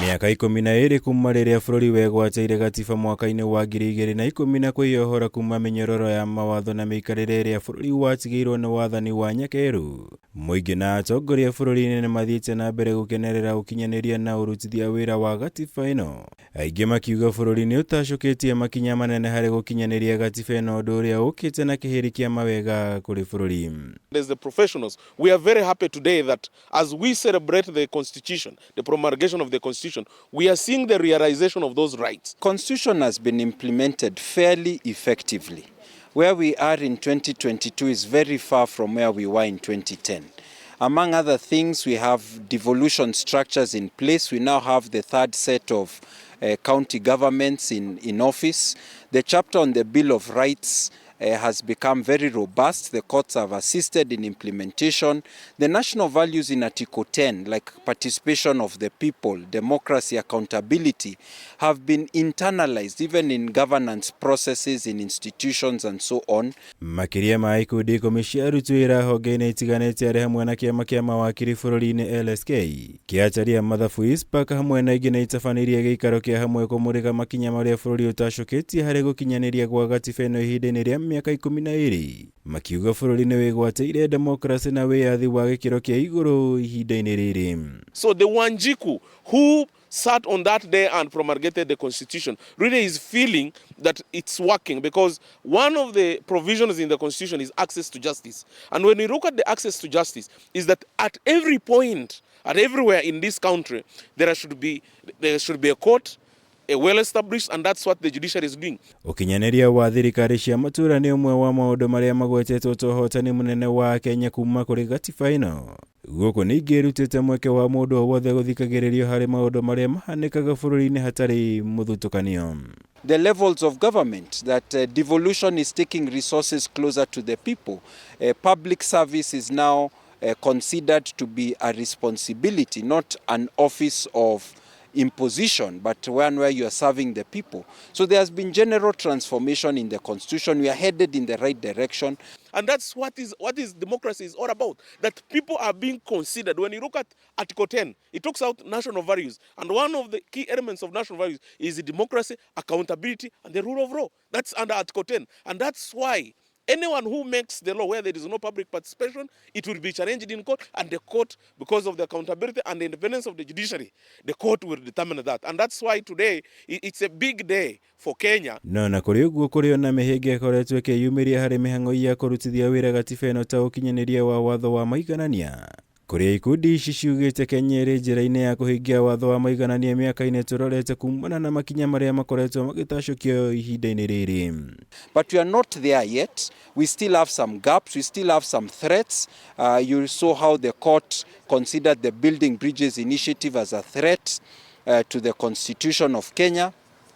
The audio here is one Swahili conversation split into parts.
Miaka 12 kuma riria bururi wegwateire Gatiba mwaka-ini wa 2010 kwĩyohora kuma minyororo ya mawatho na mĩikarĩre ĩrĩa bururi watigĩirwo nĩ wathani wa nyakeru. Mũingĩ na atongoria bururi-ini nĩmathiĩte na mbere gũkenerera ũkinyaniria na ũrutithia wĩra wa Gatiba ĩno. Aingĩ makiuga bururi nĩ utacukitie makinya manene harĩ gũkinyaniria Gatiba ĩno, ũndũ ũrĩa ũkĩte na kihiri kiama wega kũrĩ bururi. As the professionals, we are very happy today that as we celebrate the Constitution, the promulgation of the Constitution, we are seeing the realization of those rights. Constitution has been implemented fairly effectively. Where we are in 2022 is very far from where we were in 2010. Among other things, we have devolution structures in place. We now have the third set of county governments in office. The chapter on the Bill of Rights has become very robust. The courts have assisted in implementation. The national values in Article 10, like participation of the people, democracy, accountability, have been internalized even in governance processes, in institutions and so on. Makiaria ma Ikundi komisia aruti wira honge-inĩ itiganĩte arĩ hamwe na kiama kia mawakiri bururi-ini LSK kĩacaria mathabu ispark hamwe na ingĩ nĩitabanirie giikaro kia hamwe kũmũrĩka makinya marĩa bururi utacukitie harĩ gũkinyaniria gwa Gatiba ĩno ihinda-inĩ rĩa miaka 12. Makiuga bururi nĩ wĩgwatĩire democracy na wiyathi wa gĩkĩro kĩa igũrũ ihinda-inĩ rĩrĩ. So the Wanjiku who sat on that day and promulgated the Constitution really is feeling that it's working, because one of the provisions in the Constitution is access to justice. And when we look at the access to justice, is that at every point, at everywhere in this country, there should be a court, a well-established, and that's what the judiciary is doing. Ukinyaniria wa thirikari cia matura nĩ ũmwe wa maũndũ marĩa magwetetwo ta ũhotani mũnene wa Kenya kuma kũrĩ Gatiba ĩno. Gũkũ nĩ ingĩrutĩte mweke wa mũndũ o wothe gũthikagĩrĩrio harĩ maũndũ marĩa mahanĩkaga bururi-inĩ hatarĩ mũthutũkanio. The levels of government, that devolution is taking resources closer to the people. Public service is now considered to be a responsibility, not an office of imposition, but one where you are serving the people. So there has been general transformation in the Constitution. We are headed in the right direction. And that's what is democracy is all about. That people are being considered. When you look at Article 10, it talks out national values. And one of the key elements of national values is democracy, accountability, and the rule of law. That's under Article 10. And that's why anyone who makes the law where there is no public participation, it will be challenged in court, and the court, because of the accountability and the independence of the judiciary, the court will determine that. And that's why today it's a big day for Kenya. No na kũrĩ ũguo kũrĩ ona mĩhĩnga ĩkoretwo ĩkĩyumĩria harĩ mĩhang'o ya kũrutithia wĩra Gatiba ĩno ta ũkinyaniria wa watho wa maiganania. Kũrĩ ikundi ici ciugĩte Kenya ĩrĩ njĩra-inĩ ya kũhingia watho wa maiganania mĩaka-inĩ tũrorete kumana na makinya marĩa makoretwo magĩtacũkio ihinda-inĩ rĩrĩ. But we are not there yet. We still have some gaps. We still have some threats. You saw how the court considered the Building Bridges initiative as a threat to the Constitution of Kenya.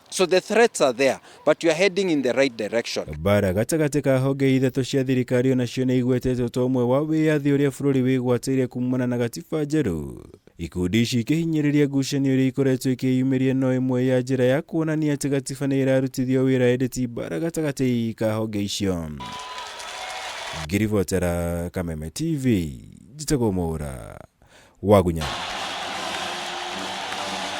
So the threats are there, but you are heading in the right direction. Bara gatagatĩ ka honge ithatũ cia thirikari onacio nĩ igwetetwo ta ũmwe wa wiyathi ũrĩa bururi wĩgwatĩire kumana na Gatiba njerũ. Ikundi ici ikĩhinyĩrĩria ngucanio iria ikoretwo ikĩyumĩria no ĩmwe ya njĩra ya kuonania atĩ Gatiba nĩ ĩrarutithio wĩra ĩndĩ ti bara gatagatĩ ka honge icio. Ngiribotera Kameme TV, njĩtagwo Mohoro, Wagunyani.